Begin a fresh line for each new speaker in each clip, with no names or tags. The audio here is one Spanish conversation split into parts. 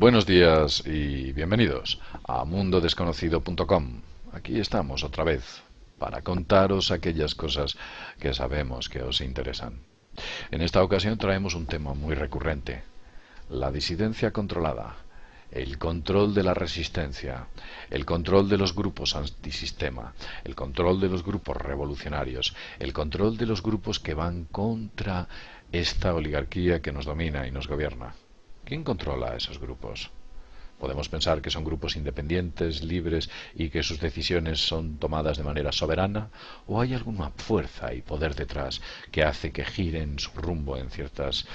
Buenos días y bienvenidos a mundodesconocido.com. Aquí estamos otra vez para contaros aquellas cosas que sabemos que os interesan. En esta ocasión traemos un tema muy recurrente: la disidencia controlada, el control de la resistencia, el control de los grupos antisistema, el control de los grupos revolucionarios, el control de los grupos que van contra esta oligarquía que nos domina y nos gobierna. ¿Quién controla a esos grupos? Podemos pensar que son grupos independientes, libres y que sus decisiones son tomadas de manera soberana, o hay alguna fuerza y poder detrás que hace que giren su rumbo en ciertas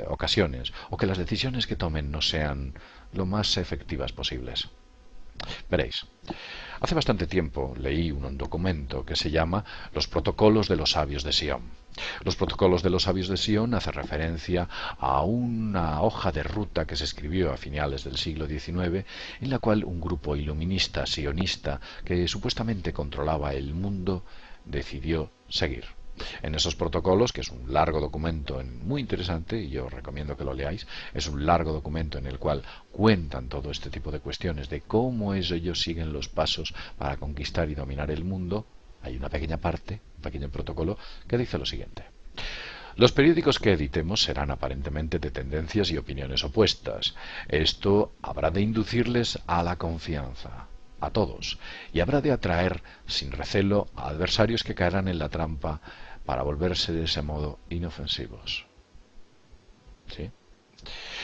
ocasiones, o que las decisiones que tomen no sean lo más efectivas posibles. Veréis, hace bastante tiempo leí un documento que se llama Los Protocolos de los Sabios de Sion. Los Protocolos de los Sabios de Sion hace referencia a una hoja de ruta que se escribió a finales del siglo XIX, en la cual un grupo iluminista sionista que supuestamente controlaba el mundo decidió seguir. En esos protocolos, que es un largo documento muy interesante, y yo os recomiendo que lo leáis, es un largo documento en el cual cuentan todo este tipo de cuestiones de cómo ellos siguen los pasos para conquistar y dominar el mundo. Hay una pequeña parte, un pequeño protocolo, que dice lo siguiente: los periódicos que editemos serán aparentemente de tendencias y opiniones opuestas. Esto habrá de inducirles a la confianza, a todos, y habrá de atraer sin recelo a adversarios que caerán en la trampa para volverse de ese modo inofensivos. ¿Sí?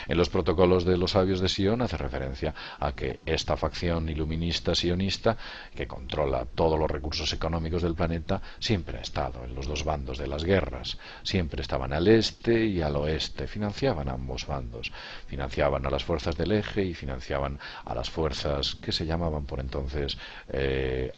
En los protocolos de los sabios de Sion hace referencia a que esta facción iluminista sionista, que controla todos los recursos económicos del planeta, siempre ha estado en los dos bandos de las guerras. Siempre estaban al este y al oeste, financiaban a ambos bandos. Financiaban a las fuerzas del eje y financiaban a las fuerzas que se llamaban por entonces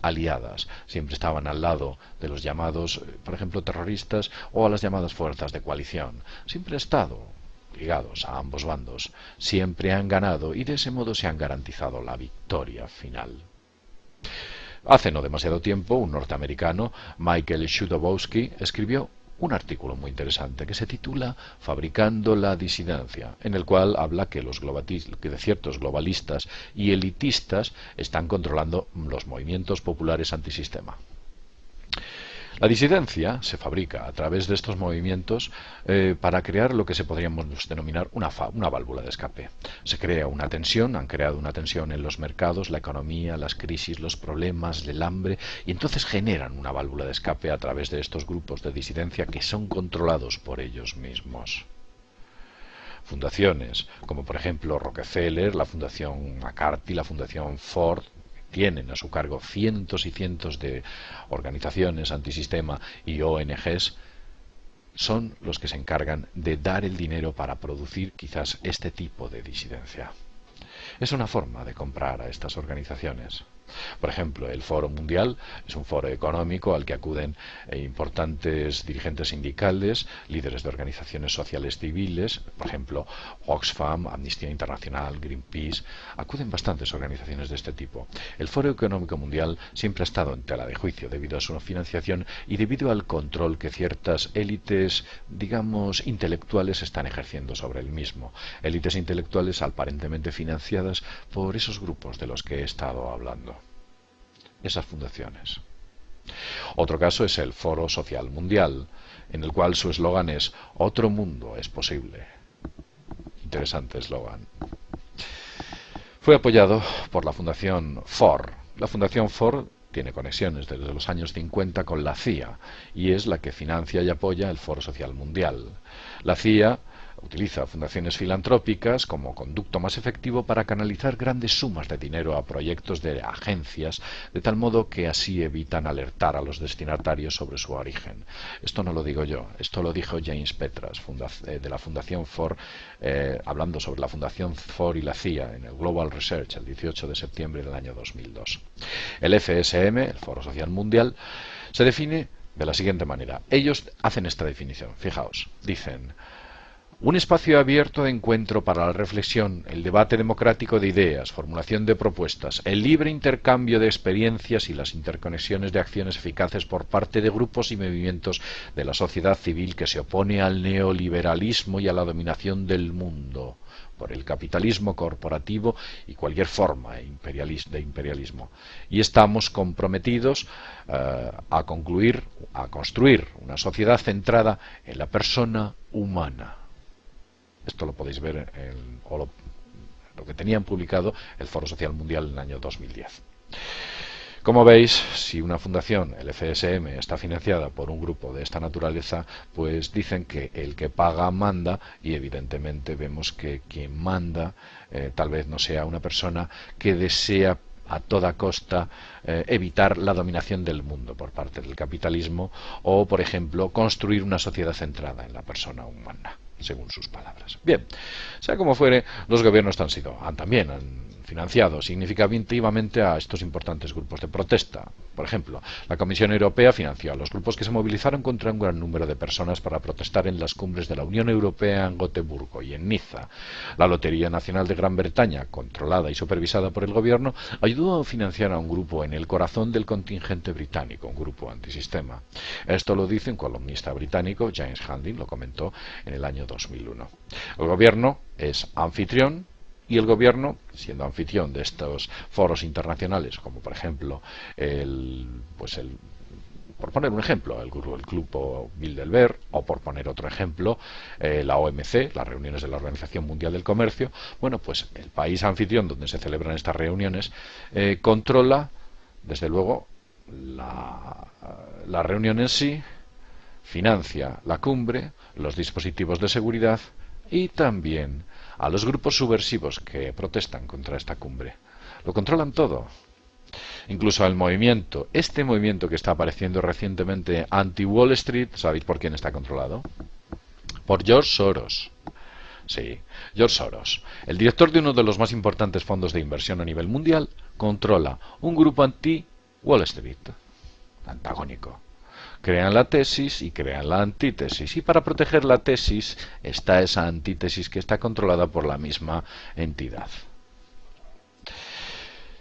aliadas. Siempre estaban al lado de los llamados, por ejemplo, terroristas, o a las llamadas fuerzas de coalición. Siempre ha estado ligados a ambos bandos, siempre han ganado y de ese modo se han garantizado la victoria final. Hace no demasiado tiempo, un norteamericano, Michael Chudovowski, escribió un artículo muy interesante que se titula Fabricando la disidencia, en el cual habla que de ciertos globalistas y elitistas están controlando los movimientos populares antisistema. La disidencia se fabrica a través de estos movimientos para crear lo que se podríamos denominar una válvula de escape. Se crea una tensión, han creado una tensión en los mercados, la economía, las crisis, los problemas, el hambre, y entonces generan una válvula de escape a través de estos grupos de disidencia que son controlados por ellos mismos. Fundaciones, como por ejemplo Rockefeller, la Fundación McCarthy, la Fundación Ford, tienen a su cargo cientos y cientos de organizaciones antisistema y ONGs, son los que se encargan de dar el dinero para producir quizás este tipo de disidencia. Es una forma de comprar a estas organizaciones. Por ejemplo, el Foro Mundial es un foro económico al que acuden importantes dirigentes sindicales, líderes de organizaciones sociales civiles, por ejemplo, Oxfam, Amnistía Internacional, Greenpeace. Acuden bastantes organizaciones de este tipo. El Foro Económico Mundial siempre ha estado en tela de juicio debido a su financiación y debido al control que ciertas élites, digamos, intelectuales están ejerciendo sobre el mismo. Élites intelectuales aparentemente financiadas por esos grupos de los que he estado hablando. Esas fundaciones. Otro caso es el Foro Social Mundial, en el cual su eslogan es "Otro mundo es posible". Interesante eslogan. Fue apoyado por la Fundación Ford. La Fundación Ford tiene conexiones desde los años 50 con la CIA y es la que financia y apoya el Foro Social Mundial. La CIA utiliza fundaciones filantrópicas como conducto más efectivo para canalizar grandes sumas de dinero a proyectos de agencias, de tal modo que así evitan alertar a los destinatarios sobre su origen. Esto no lo digo yo, esto lo dijo James Petras, de la Fundación Ford, hablando sobre la Fundación Ford y la CIA en el Global Research el 18 de septiembre del año 2002. El FSM, el Foro Social Mundial, se define de la siguiente manera. Ellos hacen esta definición, fijaos, dicen: un espacio abierto de encuentro para la reflexión, el debate democrático de ideas, formulación de propuestas, el libre intercambio de experiencias y las interconexiones de acciones eficaces por parte de grupos y movimientos de la sociedad civil que se opone al neoliberalismo y a la dominación del mundo por el capitalismo corporativo y cualquier forma de imperialismo. Y estamos comprometidos a construir una sociedad centrada en la persona humana. Esto lo podéis ver lo que tenían publicado el Foro Social Mundial en el año 2010. Como veis, si una fundación, el FSM, está financiada por un grupo de esta naturaleza, pues dicen que el que paga manda, y evidentemente vemos que quien manda tal vez no sea una persona que desea a toda costa evitar la dominación del mundo por parte del capitalismo o, por ejemplo, construir una sociedad centrada en la persona humana, según sus palabras. Bien, sea como fuere, los gobiernos también han financiado significativamente a estos importantes grupos de protesta. Por ejemplo, la Comisión Europea financió a los grupos que se movilizaron contra un gran número de personas para protestar en las cumbres de la Unión Europea en Gotemburgo y en Niza. La Lotería Nacional de Gran Bretaña, controlada y supervisada por el gobierno, ayudó a financiar a un grupo en el corazón del contingente británico, un grupo antisistema. Esto lo dice un columnista británico, James Handling, lo comentó en el año 2001. El gobierno es anfitrión, y el gobierno, siendo anfitrión de estos foros internacionales, como por ejemplo por poner un ejemplo, el Grupo Bilderberg, o por poner otro ejemplo, la OMC, las reuniones de la Organización Mundial del Comercio, bueno, pues el país anfitrión donde se celebran estas reuniones controla, desde luego, la reunión en sí, financia la cumbre, los dispositivos de seguridad y también a los grupos subversivos que protestan contra esta cumbre. Lo controlan todo. Incluso el movimiento, este movimiento que está apareciendo recientemente anti-Wall Street, ¿sabéis por quién está controlado? Por George Soros. Sí, George Soros, el director de uno de los más importantes fondos de inversión a nivel mundial, controla un grupo anti-Wall Street, antagónico. Crean la tesis y crean la antítesis. Y para proteger la tesis está esa antítesis que está controlada por la misma entidad.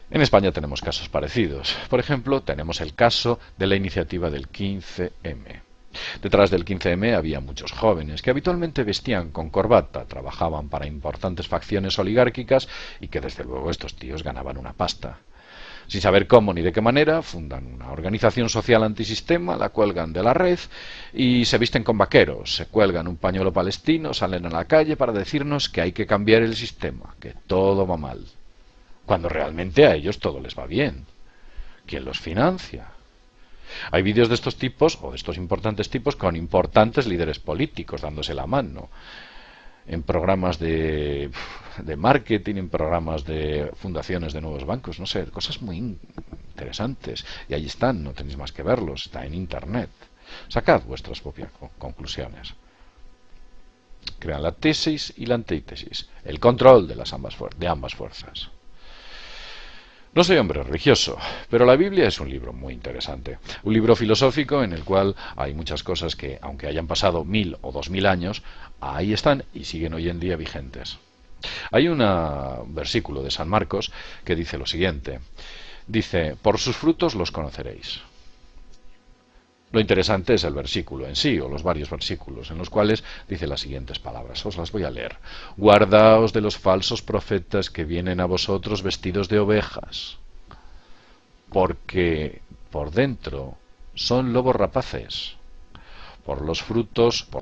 En España tenemos casos parecidos. Por ejemplo, tenemos el caso de la iniciativa del 15M. Detrás del 15M había muchos jóvenes que habitualmente vestían con corbata, trabajaban para importantes facciones oligárquicas y que desde luego estos tíos ganaban una pasta. Sin saber cómo ni de qué manera, fundan una organización social antisistema, la cuelgan de la red y se visten con vaqueros, se cuelgan un pañuelo palestino, salen a la calle para decirnos que hay que cambiar el sistema, que todo va mal, cuando realmente a ellos todo les va bien. ¿Quién los financia? Hay vídeos de estos tipos, o de estos importantes tipos, con importantes líderes políticos dándose la mano, en programas de marketing, en programas de fundaciones de nuevos bancos, no sé, cosas muy interesantes. Y ahí están, no tenéis más que verlos, está en internet. Sacad vuestras propias conclusiones. Crean la tesis y la antítesis, el control de ambas fuerzas. No soy hombre religioso, pero la Biblia es un libro muy interesante. Un libro filosófico en el cual hay muchas cosas que, aunque hayan pasado 1000 o 2000 años, ahí están y siguen hoy en día vigentes. Hay un versículo de San Marcos que dice lo siguiente. Dice, por sus frutos los conoceréis. Lo interesante es el versículo en sí, o los varios versículos, en los cuales dice las siguientes palabras. Os las voy a leer. Guardaos de los falsos profetas que vienen a vosotros vestidos de ovejas, porque por dentro son lobos rapaces. Por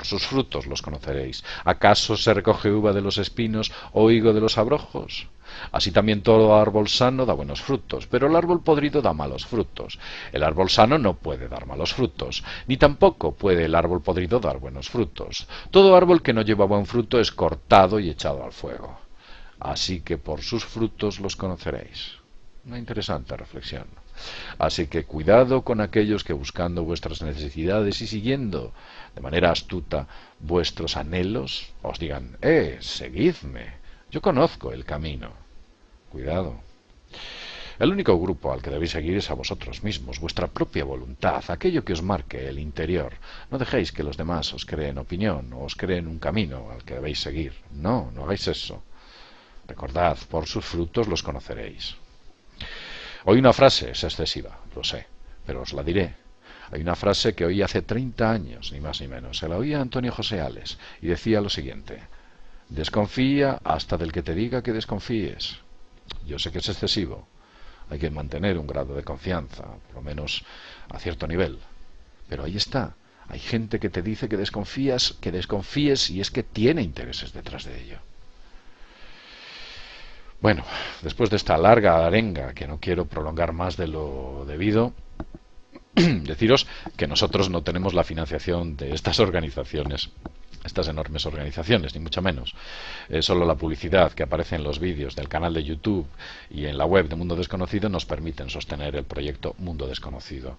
sus frutos los conoceréis. ¿Acaso se recoge uva de los espinos o higo de los abrojos? Así también todo árbol sano da buenos frutos, pero el árbol podrido da malos frutos. El árbol sano no puede dar malos frutos, ni tampoco puede el árbol podrido dar buenos frutos. Todo árbol que no lleva buen fruto es cortado y echado al fuego. Así que por sus frutos los conoceréis. Una interesante reflexión. Así que cuidado con aquellos que buscando vuestras necesidades y siguiendo de manera astuta vuestros anhelos, os digan, seguidme, yo conozco el camino. Cuidado. El único grupo al que debéis seguir es a vosotros mismos, vuestra propia voluntad, aquello que os marque el interior. No dejéis que los demás os creen opinión o os creen un camino al que debéis seguir. No, no hagáis eso. Recordad, por sus frutos los conoceréis. Hoy una frase es excesiva, lo sé, pero os la diré. Hay una frase que oí hace 30 años, ni más ni menos. Se la oía a Antonio José Ales y decía lo siguiente. Desconfía hasta del que te diga que desconfíes. Yo sé que es excesivo. Hay que mantener un grado de confianza, por lo menos a cierto nivel. Pero ahí está. Hay gente que te dice que desconfíes y es que tiene intereses detrás de ello. Bueno, después de esta larga arenga que no quiero prolongar más de lo debido, deciros que nosotros no tenemos la financiación de estas organizaciones, estas enormes organizaciones, ni mucho menos. Solo la publicidad que aparece en los vídeos del canal de YouTube y en la web de Mundo Desconocido nos permiten sostener el proyecto Mundo Desconocido.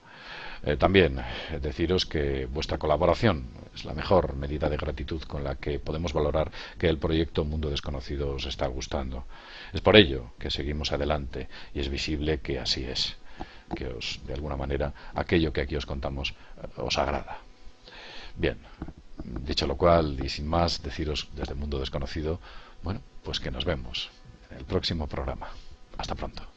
También deciros que vuestra colaboración es la mejor medida de gratitud con la que podemos valorar que el proyecto Mundo Desconocido os está gustando. Es por ello que seguimos adelante y es visible que así es, que de alguna manera aquello que aquí os contamos os agrada. Bien, dicho lo cual y sin más, deciros desde el Mundo Desconocido, bueno, pues que nos vemos en el próximo programa. Hasta pronto.